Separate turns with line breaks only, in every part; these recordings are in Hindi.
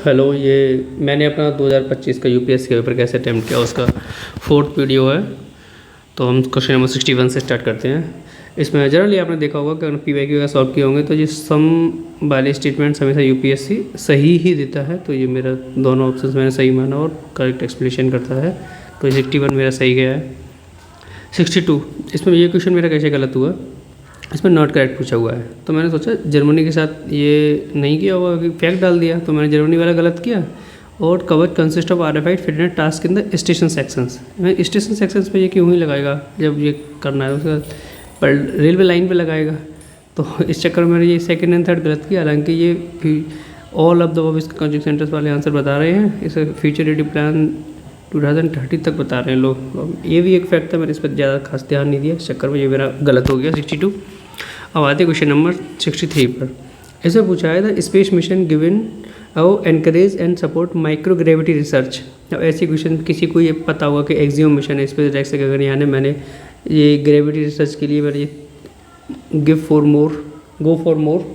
हेलो, ये मैंने अपना 2025 का यूपीएससी का पेपर कैसे अटैम्प्ट किया उसका 4th वीडियो है। तो हम क्वेश्चन नंबर 61 से स्टार्ट करते हैं। इसमें जनरली आपने देखा होगा कि अगर पीवाईक्यू का सॉल्व किए होंगे तो ये सम वाले स्टेटमेंट्स हमेशा यूपीएससी सही ही देता है। तो ये मेरा दोनों ऑप्शन मैंने सही माना और करेक्ट एक्सप्लेनेशन करता है। तो ये 61 मेरा सही गया है। 62 इसमें ये क्वेश्चन मेरा कैसे गलत हुआ, इसमें नॉट करेक्ट पूछा हुआ है। तो मैंने सोचा जर्मनी के साथ ये नहीं किया होगा कि फैक्ट डाल दिया, तो मैंने जर्मनी वाला गलत किया। और Kavach consist of RFID fitness task in the station sections. मैं स्टेशन सेक्शंस पे ये क्यों ही लगाएगा जब ये करना है, उसका पर रेलवे लाइन पे लगाएगा। तो इस चक्कर में मैंने ये सेकंड एंड थर्ड गलत किया। हालांकि ये ऑल ऑफ द अब इसके कंजक्ट सेंटर्स वाले आंसर बता रहे हैं। इसे फ्यूचर रेडी प्लान 2030 तक बता रहे हैं लोग। ये भी एक फैक्ट था, मैंने इस पर ज़्यादा खास ध्यान नहीं दिया, इस चक्कर में ये मेरा गलत हो गया 62। अब आते क्वेश्चन नंबर 63 पर। ऐसे पूछा है द स्पेस मिशन गिवन और encourage and support micro gravity research. अब ऐसी क्वेश्चन किसी को ये पता होगा कि एक्सियम मिशन है स्पेस एक्स गगनयान है। मैंने ये ग्रेविटी रिसर्च के लिए मैंने ये go for more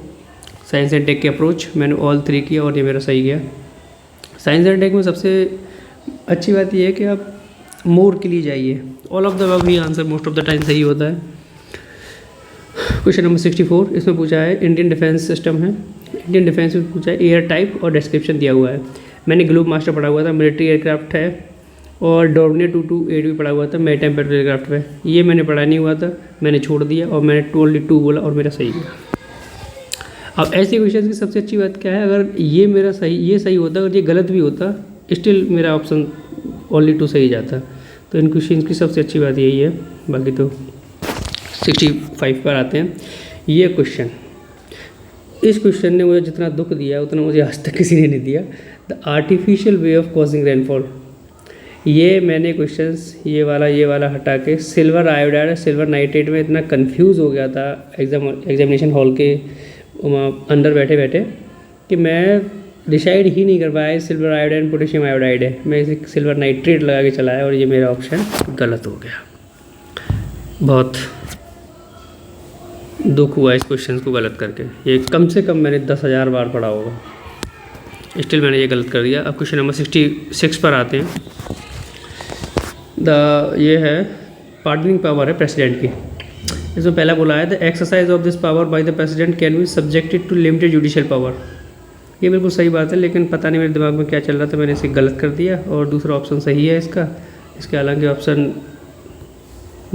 science and tech के अप्रोच मैंने ऑल 3 किया और ये मेरा सही गया। साइंस एंड टेक में सबसे अच्छी बात ये है कि आप मोर के लिए जाइए। All of the above he answer most of the time सही होता है। क्वेश्चन नंबर 64 इसमें पूछा है इंडियन डिफेंस सिस्टम है। इंडियन डिफेंस में पूछा है एयर टाइप और डिस्क्रिप्शन दिया हुआ है। मैंने ग्लोब मास्टर पढ़ा हुआ था, मिलिट्री एयरक्राफ्ट है। और डोर्नियर 228 भी पढ़ा हुआ था मैरीटाइम पेट्रोल एयरक्राफ्ट में। ये मैंने पढ़ा नहीं हुआ था, मैंने छोड़ दिया और मैंने ओनली 2 बोला और मेरा सही गया। अब ऐसे क्वेश्चन की सबसे अच्छी बात क्या है, अगर ये मेरा ये सही होता, अगर ये गलत भी होता, स्टिल मेरा ऑप्शन ओनली 2 सही जाता। तो इन क्वेश्चन की सबसे अच्छी बात यही है। बाकी तो 65 पर आते हैं। ये क्वेश्चन, इस क्वेश्चन ने मुझे जितना दुख दिया उतना मुझे आज तक किसी ने नहीं दिया। The artificial way of causing rainfall. ये मैंने क्वेश्चंस ये वाला हटा के सिल्वर आयोडाइड सिल्वर नाइट्रेट में इतना कंफ्यूज हो गया था एग्जामिनेशन हॉल के अंदर बैठे बैठे कि मैं डिसाइड ही नहीं कर पाया सिल्वर आयोडाइड पोटेशियम आयोडाइड है। मैं इसे सिल्वर नाइट्रेट लगा के चलाया और ये मेरा ऑप्शन गलत हो गया। बहुत दुख हुआ इस क्वेश्चन को गलत करके। ये कम से कम मैंने 10,000 बार पढ़ा होगा, स्टिल मैंने ये गलत कर दिया। अब क्वेश्चन नंबर 66 पर आते हैं। ये है पार्डनिंग पावर है प्रेसिडेंट की। इसमें पहला बोला है the exercise of this power by the president can be subjected to limited judicial power. ये बिल्कुल सही बात है, लेकिन पता नहीं मेरे दिमाग में क्या चल रहा था, मैंने इसे गलत कर दिया और दूसरा ऑप्शन सही है इसका। इसके हालांकि option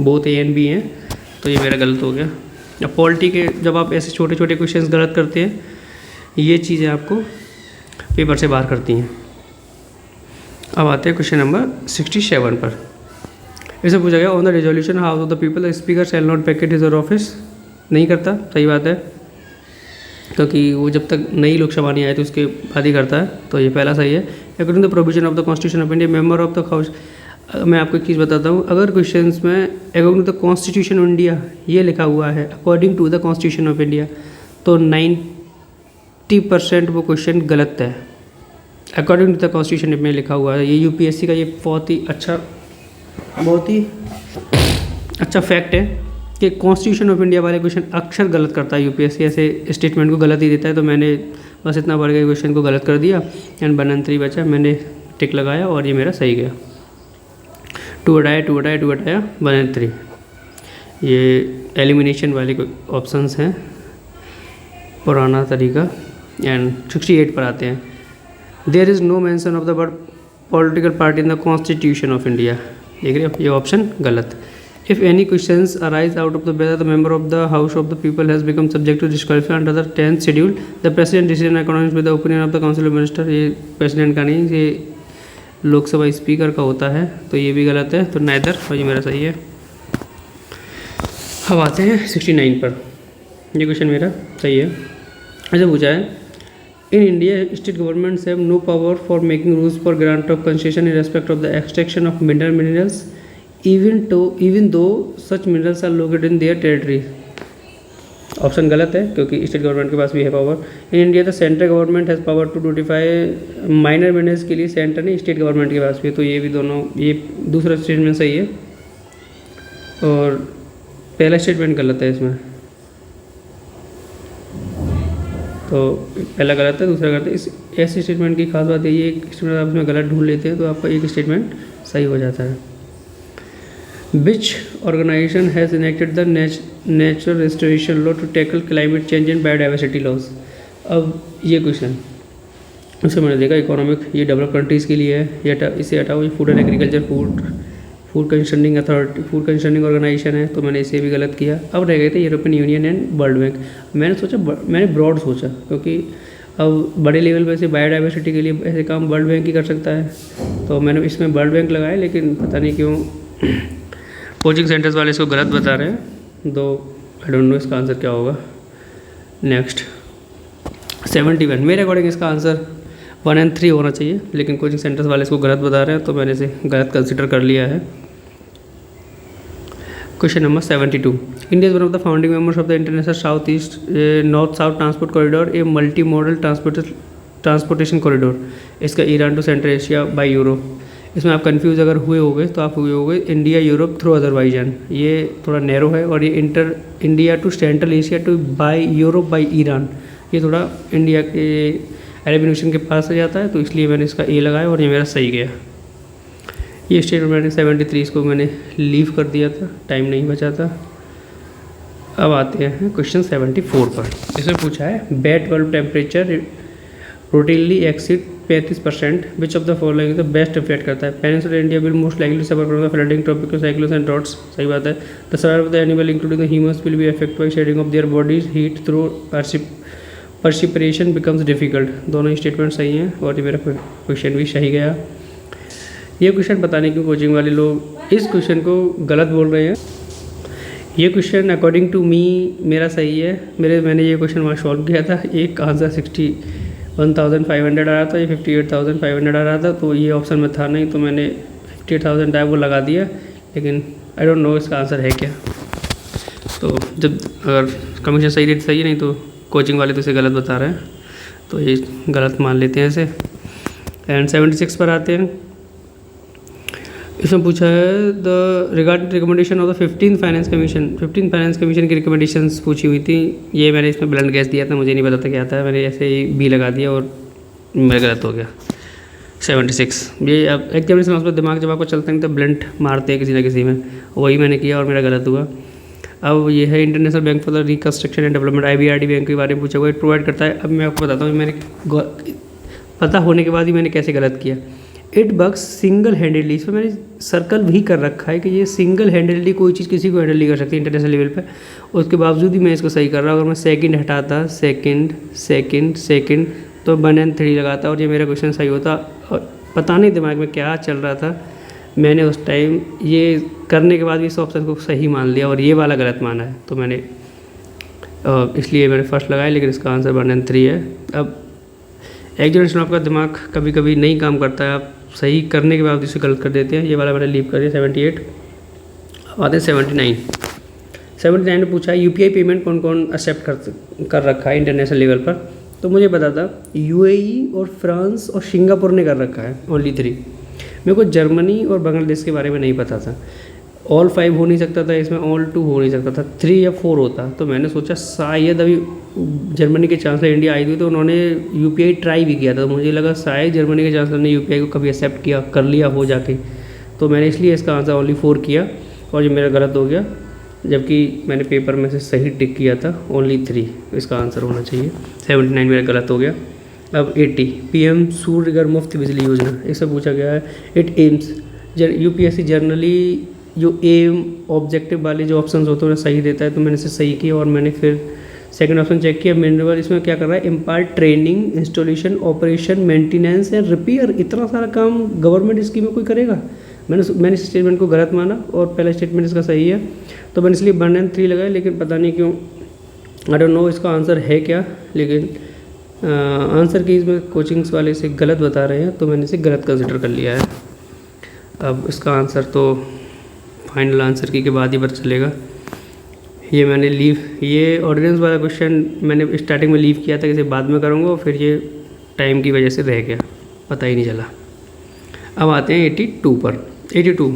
both A and B हैं, तो ये मेरा गलत हो गया। अब पॉलिटी के जब आप ऐसे छोटे छोटे क्वेश्चंस गलत करते हैं, ये चीज़ें आपको पेपर से बाहर करती हैं। अब आते हैं क्वेश्चन नंबर 67 पर। इसे पूछा गया on the resolution house of the people the speaker shall not Venkat his office. नहीं करता, सही बात है, क्योंकि वो जब तक नई लोकसभा नहीं आए तो उसके बाद ही करता है। तो ये पहला सही है। According the provision of the constitution of India member of the house. मैं आपको एक चीज़ बताता हूँ, अगर क्वेश्चंस में according to the constitution of India ये लिखा हुआ है according to the constitution of India, तो 90% वो क्वेश्चन गलत है। अकॉर्डिंग टू द कॉन्स्टिट्यूशन में लिखा हुआ है। ये यूपीएससी का ये बहुत ही अच्छा फैक्ट है कि कॉन्स्टिट्यूशन ऑफ इंडिया वाले क्वेश्चन अक्सर गलत करता है यूपीएससी, ऐसे स्टेटमेंट को गलत ही देता है। तो मैंने बस इतना बढ़ गया क्वेश्चन को गलत कर दिया एंड 1 and 3 बचा, मैंने टिक लगाया और ये मेरा सही गया। 2 हटाया 1 and 3। ये एलिमिनेशन वाले ऑप्शंस हैं, पुराना तरीका। एंड 68 पर आते हैं। There is no mention of the word political party in the constitution of India. देख रहे हो, ये ऑप्शन गलत। If any questions arise out of the whether the member of the house of the people has become subject to disqualify under the 10th schedule the president decision according with the opinion of the council of minister. ये प्रेसिडेंट का नहीं, ये लोकसभा स्पीकर का होता है, तो ये भी गलत है। तो नाइदर, और ये मेरा सही है। अब आते हैं 69 पर। ये क्वेश्चन मेरा सही है। ऐसा पूछा है in India state governments have no power for making rules for grant of concession in respect of the extraction of minerals even though such minerals are located in their territory. Option गलत है, क्योंकि स्टेट गवर्नमेंट के पास भी है power. In India the central government has power to notify minor minerals के लिए सेंटर नहीं, स्टेट गवर्नमेंट के पास भी है। तो ये भी दोनों, ये दूसरा स्टेटमेंट सही है और पहला स्टेटमेंट गलत है इसमें। तो पहला गलत है, दूसरा गलत है। इस ऐसे स्टेटमेंट की खास बात यही है, एक स्टेटमेंट आप इसमें गलत ढूंढ लेते हैं तो आपका एक स्टेटमेंट सही हो जाता है। Which organisation has enacted the natural restoration law to tackle climate change and biodiversity loss. अब ये क्वेश्चन उससे मैंने देखा इकोनॉमिक, ये डेवलप कंट्रीज़ के लिए है, ये इसे हटाओ। ये food and agriculture food concerning authority, food concerning organisation है, तो मैंने इसे भी गलत किया। अब रह गए थे European union and world bank. मैंने ब्रॉड सोचा, क्योंकि अब बड़े लेवल पे ऐसे बायोडाइवर्सिटी के लिए ऐसे काम वर्ल्ड बैंक ही कर सकता है, तो मैंने इसमें वर्ल्ड बैंक लगाया। लेकिन पता नहीं क्यों कोचिंग सेंटर्स वाले इसको गलत बता रहे हैं, दो आई डोंट नो इसका आंसर क्या होगा। नेक्स्ट 71, मेरे अकॉर्डिंग इसका आंसर 1 और 3 होना चाहिए, लेकिन कोचिंग सेंटर्स वाले इसको गलत बता रहे हैं, तो मैंने इसे गलत कंसिडर कर लिया है। Question number 72, India is one of the founding members of the international south east north south transport corridor, a multi modal transportation corridor. इसका Iran to central Asia by Europe. इसमें आप कंफ्यूज अगर हुए होगे तो आप हुए होगे इंडिया यूरोप थ्रू अजरबैजान, ये थोड़ा नैरो है। और ये India to central Asia to by Europe by Iran, ये थोड़ा इंडिया के अरेबियन ओशन के पास से जाता है, तो इसलिए मैंने इसका ए लगाया और ये मेरा सही गया। ये स्टेटमेंट मैंने 73 को मैंने लीव कर दिया था, टाइम नहीं बचा था। अब आते हैं क्वेश्चन 74 पर। इसमें पूछा है wet bulb temperature routinely exceed 35%, which of the following the best effect करता है। Peninsular India will most likely suffer from the flooding, tropical cyclones and droughts, सही बात है। The survival of the animal including the humans will be affected by shedding of their bodies heat through perspiration becomes difficult. दोनों स्टेटमेंट सही हैं और ये मेरा क्वेश्चन भी सही गया। ये क्वेश्चन पता नहीं क्यों कोचिंग वाले लोग इस क्वेश्चन को गलत बोल रहे हैं। ये क्वेश्चन अकॉर्डिंग टू मी मेरा सही है। मैंने ये क्वेश्चन वहाँ सॉल्व किया था, एक आंसर 61,500 आ रहा था, ये 58,500 आ रहा था, तो ये ऑप्शन में था नहीं, तो मैंने 58,000 टाइप वो लगा दिया। लेकिन आई डोंट नो इसका आंसर है क्या। तो जब अगर कमीशन सही रेट सही है, नहीं तो कोचिंग वाले तो इसे गलत बता रहे हैं, तो ये गलत मान लेते हैं इसे। एंड 76 पर आते हैं। इसमें पूछा है the regarding recommendation of the 15th finance commission की रिकमेंडेशंस पूछी हुई थी। ये मैंने इसमें ब्लंड गैस दिया था, मुझे नहीं पता था क्या था, मैंने ऐसे ही बी लगा दिया और मेरा गलत हो गया। 76 ये अब एग्जामिनेशन में दिमाग जब आपको चलता नहीं तो ब्लंट मारते हैं किसी ना किसी में, वही मैंने किया और मेरा गलत हुआ। अब ये है international bank for the reconstruction and development, IBRD bank के बारे में पूछा हुआ है, प्रोवाइड करता है। अब मैं आपको बताता हूँ मैंने पता होने के बाद ही मैंने कैसे गलत किया। इट वर्क्स सिंगल हैंडेडली, इसमें मैंने सर्कल भी कर रखा है कि ये सिंगल हैंडेडली कोई चीज़ किसी को हैंडल नहीं कर सकती इंटरनेशनल लेवल पे। उसके बावजूद भी मैं इसको सही कर रहा हूँ। अगर मैं सेकंड हटाता सेकंड तो 1 और 3 लगाता और ये मेरा क्वेश्चन सही होता। और पता नहीं दिमाग में क्या चल रहा था, मैंने उस टाइम ये करने के बाद भी इस ऑप्शन को सही मान लिया और ये वाला गलत माना है, तो मैंने इसलिए मैंने फर्स्ट लगाया, लेकिन इसका आंसर 1 और 3 है। अब एग्जामिनेशन में आपका दिमाग कभी कभी नहीं काम करता है, आप सही करने के बाद इसे गलत कर देते हैं। ये वाला मैंने लीव कर दिया 78। अब आते हैं 79 में पूछा है UPI पेमेंट कौन कौन एक्सेप्ट कर रखा है इंटरनेशनल लेवल पर। तो मुझे पता था UAE और फ्रांस और सिंगापुर ने कर रखा है, ओनली 3। मेरे को जर्मनी और बांग्लादेश के बारे में नहीं पता था। ऑल 5 हो नहीं सकता था इसमें, ऑल 2 हो नहीं सकता था, 3 या 4 होता। तो मैंने सोचा शायद अभी जर्मनी के चांसलर इंडिया आई थी तो उन्होंने UPI ट्राई भी किया था, तो मुझे लगा शायद जर्मनी के चांसलर ने UPI को कभी एक्सेप्ट कर लिया हो जाके, तो मैंने इसलिए इसका आंसर ओनली 4 किया और ये मेरा गलत हो गया, जबकि मैंने पेपर में से सही टिक किया था ओनली 3 इसका आंसर होना चाहिए। 79 मेरा गलत हो गया। अब 80 PM सूर्यघर मुफ्त बिजली योजना, इससे पूछा गया है इट एम्स UPSC जनरली जो एम ऑब्जेक्टिव वाले जो ऑप्शंस होते हैं सही देता है, तो मैंने इसे सही किया और मैंने फिर सेकंड ऑप्शन चेक किया मिनरल। इसमें क्या कर रहा है, impart training, installation, operation, maintenance and repair, इतना सारा काम गवर्नमेंट स्कीम में कोई करेगा। मैंने इस स्टेटमेंट को गलत माना और पहला स्टेटमेंट इसका सही है, तो मैंने इसलिए 1 और 3 लगाया। लेकिन पता नहीं क्यों, आई डोंट नो इसका आंसर है क्या, लेकिन आंसर की इसमें कोचिंग्स वाले से गलत बता रहे हैं, तो मैंने इसे गलत कंसिडर कर लिया है। अब इसका आंसर तो फाइनल आंसर की के बाद ही पता चलेगा। ये मैंने ये ऑर्डिनेंस वाला क्वेश्चन मैंने स्टार्टिंग में लीव किया था कि इसे बाद में करूँगा, और फिर ये टाइम की वजह से रह गया, पता ही नहीं चला। अब आते हैं 82 पर। 82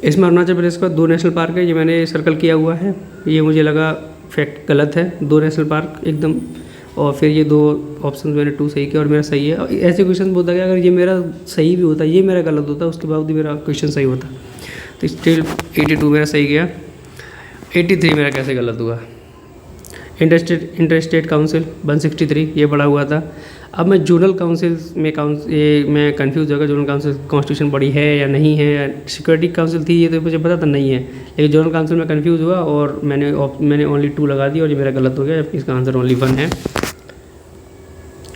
इसमें अरुणाचल प्रदेश का 2 नेशनल पार्क है, ये मैंने सर्कल किया हुआ है। ये मुझे लगा फैक्ट गलत है, 2 नेशनल पार्क एकदम और फिर ये 2 ऑप्शन मैंने 2 सही किया और मेरा सही है। ऐसे क्वेश्चन बोलता कि अगर ये मेरा सही भी होता, ये मेरा गलत होता, उसके बावजूद मेरा क्वेश्चन सही होता। तो स्टिल 82 मेरा सही गया, 83 मेरा कैसे गलत हुआ। इंटरस्टेट काउंसिल 163 ये पढ़ा हुआ था। अब मैं जोनल काउंसिल में ये मैं कंफ्यूज हो गया, जोनल काउंसिल कॉन्स्टिट्यूशन बड़ी है या नहीं है। सिक्योरिटी काउंसिल थी ये तो मुझे पता था नहीं है, लेकिन जोनल काउंसिल में कंफ्यूज हुआ और मैंने ओनली 2 लगा दी और ये मेरा गलत हो गया, इसका आंसर ओनली 1 है।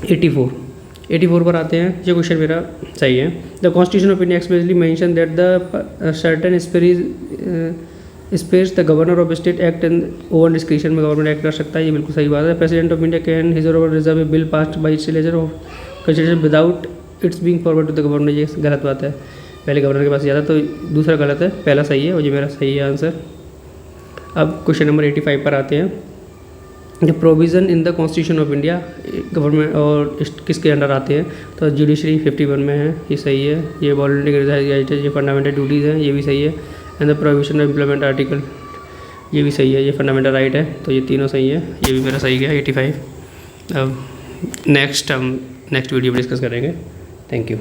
84 पर आते हैं। ये क्वेश्चन मेरा सही है। The constitution of India expressly mention that the certain space the governor of state act and own discretion में गवर्नमेंट एक्ट कर सकता है, ये बिल्कुल सही बात है। President of India can his or reserve a bill passed by its legislature of consideration without its being forwarded to the governor, ये गलत बात है, पहले गवर्नर के पास जाता, तो दूसरा गलत है, पहला सही है और ये मेरा सही है आंसर। अब क्वेश्चन नंबर 85 पर आते हैं। The provision in the constitution of India government और किसके अंडर आते हैं, तो जुडिशरी 51 में है, ये सही है। ये वॉलंटरी राइट है, ये फंडामेंटल ड्यूटीज़ हैं, ये भी सही है। And the provision of implement article, ये भी सही है, ये फंडामेंटल राइट है, तो ये तीनों सही है, ये भी मेरा सही गया 85। अब नेक्स्ट वीडियो में डिस्कस करेंगे। Thank you.